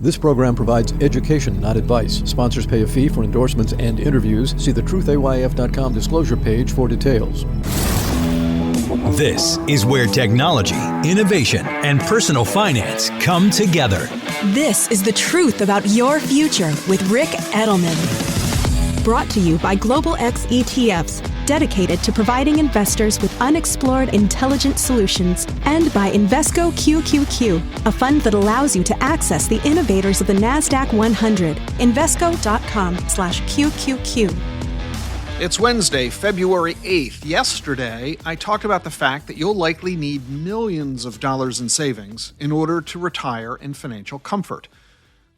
This program provides education, not advice. Sponsors pay a fee for endorsements and interviews. See the truthayf.com disclosure page for details. This is where technology, innovation, and personal finance come together. This is the truth about your future with Rick Edelman. Brought to you by Global X ETFs, dedicated to providing investors with unexplored intelligent solutions, and by Invesco QQQ, a fund that allows you to access the innovators of the NASDAQ 100. Invesco.com/QQQ. It's Wednesday, February 8th. Yesterday, I talked about the fact that you'll likely need millions of dollars in savings in order to retire in financial comfort.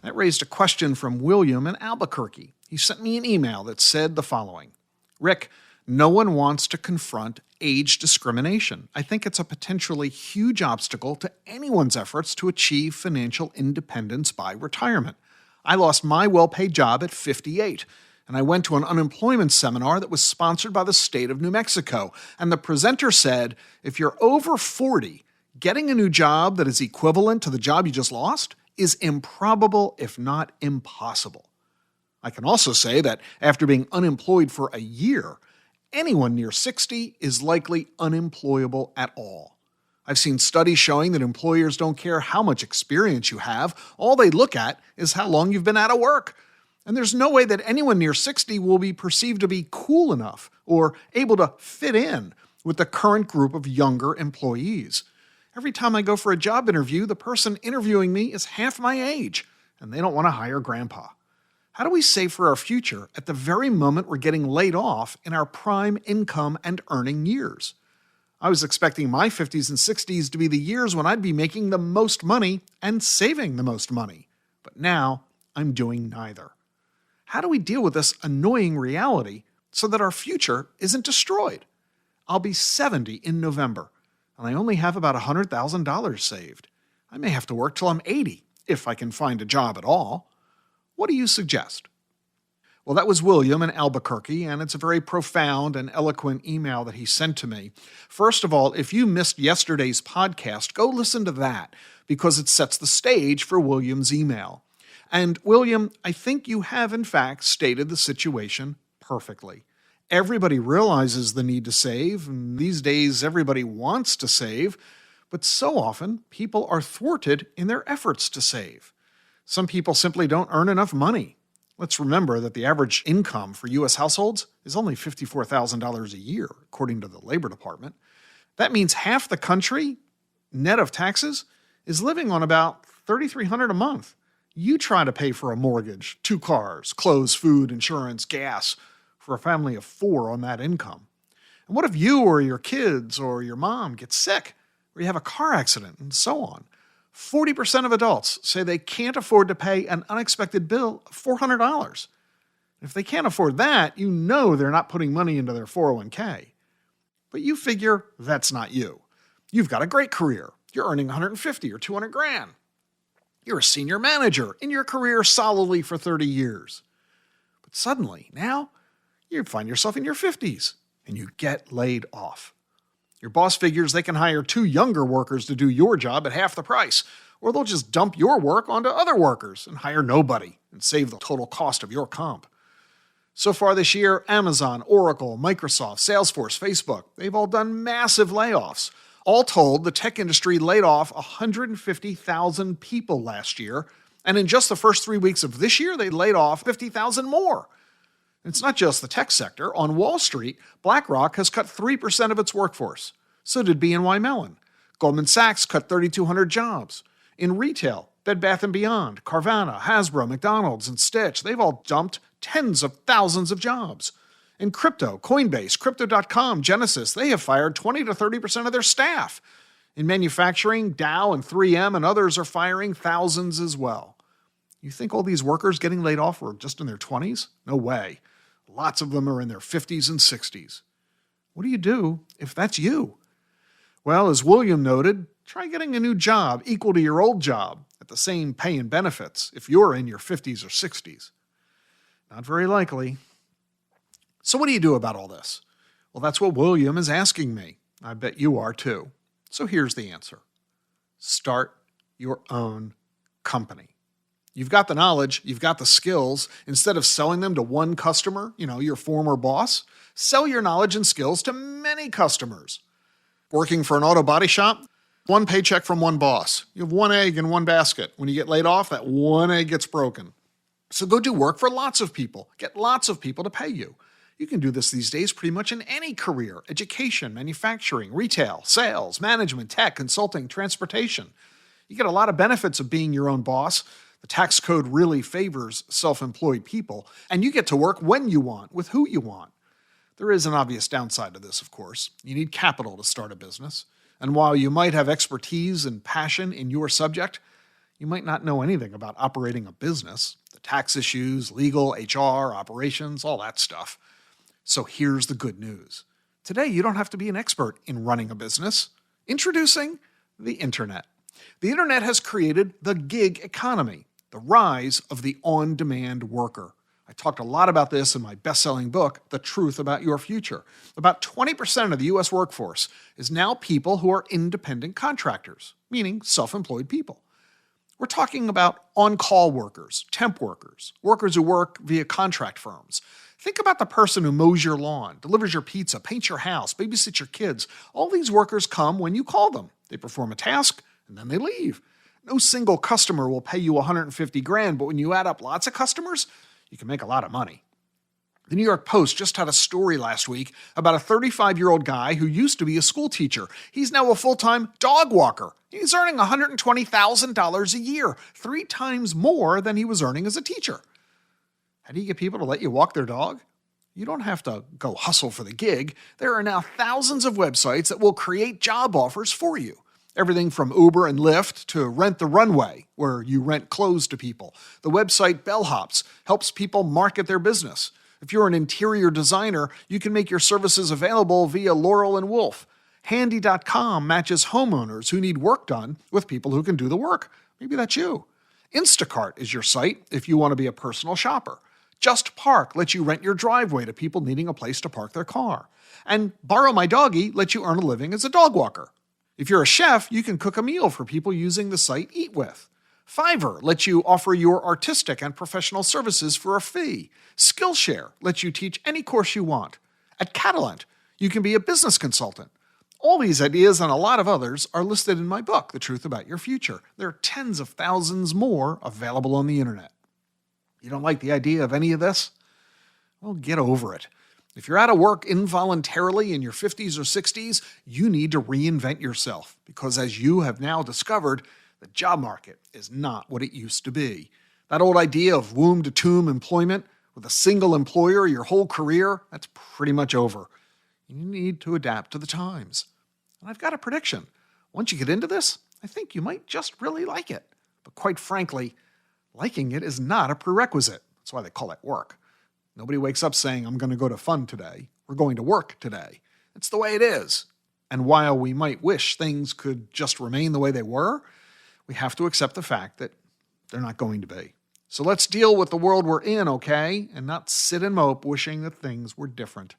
That raised a question from William in Albuquerque. He sent me an email that said the following: Rick, no one wants to confront age discrimination. I think it's a potentially huge obstacle to anyone's efforts to achieve financial independence by retirement. I lost my well-paid job at 58, and I went to an unemployment seminar that was sponsored by the state of New Mexico. And the presenter said, if you're over 40, getting a new job that is equivalent to the job you just lost is improbable, if not impossible. I can also say that after being unemployed for a year, anyone near 60 is likely unemployable at all. I've seen studies showing that employers don't care how much experience you have. All they look at is how long you've been out of work. And there's no way that anyone near 60 will be perceived to be cool enough or able to fit in with the current group of younger employees. Every time I go for a job interview, the person interviewing me is half my age, and they don't want to hire grandpa. How do we save for our future at the very moment we're getting laid off in our prime income and earning years? I was expecting my 50s and 60s to be the years when I'd be making the most money and saving the most money. But now I'm doing neither. How do we deal with this annoying reality so that our future isn't destroyed? I'll be 70 in November, and I only have about $100,000 saved. I may have to work till I'm 80, if I can find a job at all. What do you suggest? Well, that was William in Albuquerque, and it's a very profound and eloquent email that he sent to me. First of all, if you missed yesterday's podcast, go listen to that, because it sets the stage for William's email. And William, I think you have in fact stated the situation perfectly. Everybody realizes the need to save, and these days everybody wants to save, but so often people are thwarted in their efforts to save. Some people simply don't earn enough money. Let's remember that the average income for U.S. households is only $54,000 a year, according to the Labor Department. That means half the country, net of taxes, is living on about $3,300 a month. You try to pay for a mortgage, 2 cars, clothes, food, insurance, gas, for a family of 4 on that income. And what if you or your kids or your mom get sick, or you have a car accident, and so on? 40% of adults say they can't afford to pay an unexpected bill of $400. If they can't afford that, you know they're not putting money into their 401k. But you figure that's not you. You've got a great career. You're earning $150 or $200 grand. You're a senior manager in your career solidly for 30 years. But suddenly, now, you find yourself in your 50s and you get laid off. Your boss figures they can hire 2 younger workers to do your job at half the price, or they'll just dump your work onto other workers and hire nobody and save the total cost of your comp. So far this year, Amazon, Oracle, Microsoft, Salesforce, Facebook, they've all done massive layoffs. All told, the tech industry laid off 150,000 people last year, and in just the first 3 weeks of this year, they laid off 50,000 more. It's not just the tech sector. On Wall Street, BlackRock has cut 3% of its workforce. So did BNY Mellon. Goldman Sachs cut 3,200 jobs. In retail, Bed Bath & Beyond, Carvana, Hasbro, McDonald's, and Stitch, they've all dumped tens of thousands of jobs. In crypto, Coinbase, Crypto.com, Genesis, they have fired 20 to 30% of their staff. In manufacturing, Dow and 3M and others are firing thousands as well. You think all these workers getting laid off were just in their 20s? No way. Lots of them are in their 50s and 60s. What do you do if that's you? Well, as William noted, try getting a new job equal to your old job at the same pay and benefits if you're in your 50s or 60s. Not very likely. So what do you do about all this? Well, that's what William is asking me. I bet you are too. So here's the answer. Start your own company. You've got the knowledge, you've got the skills. Instead of selling them to one customer, your former boss, sell your knowledge and skills to many customers. Working for an auto body shop, one paycheck from one boss. You have one egg in one basket. When you get laid off, that one egg gets broken. So go do work for lots of people. Get lots of people to pay you. You can do this these days pretty much in any career: education, manufacturing, retail, sales, management, tech, consulting, transportation. You get a lot of benefits of being your own boss. The tax code really favors self-employed people, and you get to work when you want, with who you want. There is an obvious downside to this, of course. You need capital to start a business. And while you might have expertise and passion in your subject, you might not know anything about operating a business, the tax issues, legal, HR, operations, all that stuff. So here's the good news. Today, you don't have to be an expert in running a business. Introducing the Internet. The Internet has created the gig economy, the rise of the on-demand worker. I talked a lot about this in my best-selling book, The Truth About Your Future. About 20% of the U.S. workforce is now people who are independent contractors, meaning self-employed people. We're talking about on-call workers, temp workers, workers who work via contract firms. Think about the person who mows your lawn, delivers your pizza, paints your house, babysits your kids. All these workers come when you call them. They perform a task, and then they leave. No single customer will pay you $150,000, but when you add up lots of customers, you can make a lot of money. The New York Post just had a story last week about a 35-year-old guy who used to be a school teacher. He's now a full-time dog walker. He's earning $120,000 a year, 3 times more than he was earning as a teacher. How do you get people to let you walk their dog? You don't have to go hustle for the gig. There are now thousands of websites that will create job offers for you. Everything from Uber and Lyft to Rent the Runway, where you rent clothes to people. The website Bellhops helps people market their business. If you're an interior designer, you can make your services available via Laurel and Wolf. Handy.com matches homeowners who need work done with people who can do the work. Maybe that's you. Instacart is your site if you want to be a personal shopper. Just Park lets you rent your driveway to people needing a place to park their car. And Borrow My Doggy lets you earn a living as a dog walker. If you're a chef, you can cook a meal for people using the site Eat With. Fiverr lets you offer your artistic and professional services for a fee. Skillshare lets you teach any course you want. At Catalent, you can be a business consultant. All these ideas and a lot of others are listed in my book, The Truth About Your Future. There are tens of thousands more available on the internet. You don't like the idea of any of this? Well, get over it. If you're out of work involuntarily in your 50s or 60s, you need to reinvent yourself because, as you have now discovered, the job market is not what it used to be. That old idea of womb-to-tomb employment with a single employer your whole career, that's pretty much over. You need to adapt to the times. And I've got a prediction. Once you get into this, I think you might just really like it. But quite frankly, liking it is not a prerequisite. That's why they call it work. Nobody wakes up saying, I'm going to go to fun today. We're going to work today. It's the way it is. And while we might wish things could just remain the way they were, we have to accept the fact that they're not going to be. So let's deal with the world we're in, okay? And not sit and mope wishing that things were different.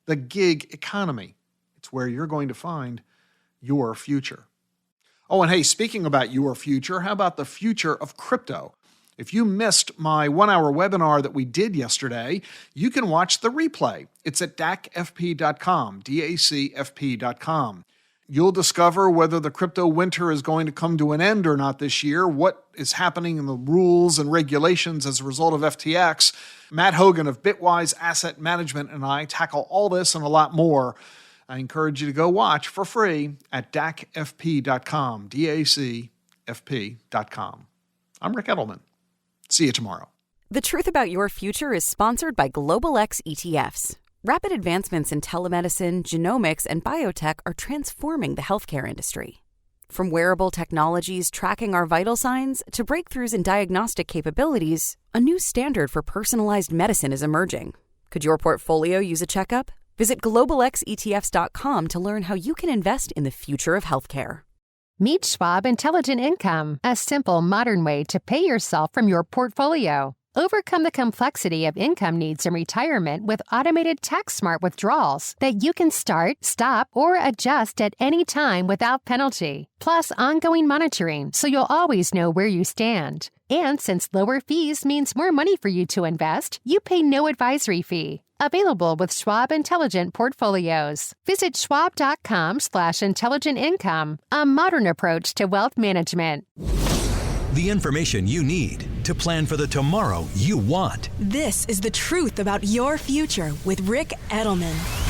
The gig economy. It's where you're going to find your future. Oh, and hey, speaking about your future, how about the future of crypto? If you missed my 1-hour webinar that we did yesterday, you can watch the replay. It's at dacfp.com, dacfp.com. You'll discover whether the crypto winter is going to come to an end or not this year, what is happening in the rules and regulations as a result of FTX. Matt Hogan of Bitwise Asset Management and I tackle all this and a lot more. I encourage you to go watch for free at dacfp.com, dacfp.com. I'm Rick Edelman. See you tomorrow. The Truth About Your Future is sponsored by Global X ETFs. Rapid advancements in telemedicine, genomics, and biotech are transforming the healthcare industry. From wearable technologies tracking our vital signs to breakthroughs in diagnostic capabilities, a new standard for personalized medicine is emerging. Could your portfolio use a checkup? Visit globalxetfs.com to learn how you can invest in the future of healthcare. Meet Schwab Intelligent Income, a simple, modern way to pay yourself from your portfolio. Overcome the complexity of income needs in retirement with automated tax-smart withdrawals that you can start, stop, or adjust at any time without penalty. Plus ongoing monitoring, so you'll always know where you stand. And since lower fees means more money for you to invest, you pay no advisory fee. Available with Schwab Intelligent Portfolios. Visit schwab.com/intelligent income, a modern approach to wealth management. The information you need to plan for the tomorrow you want. This is The Truth About Your Future with Rick Edelman.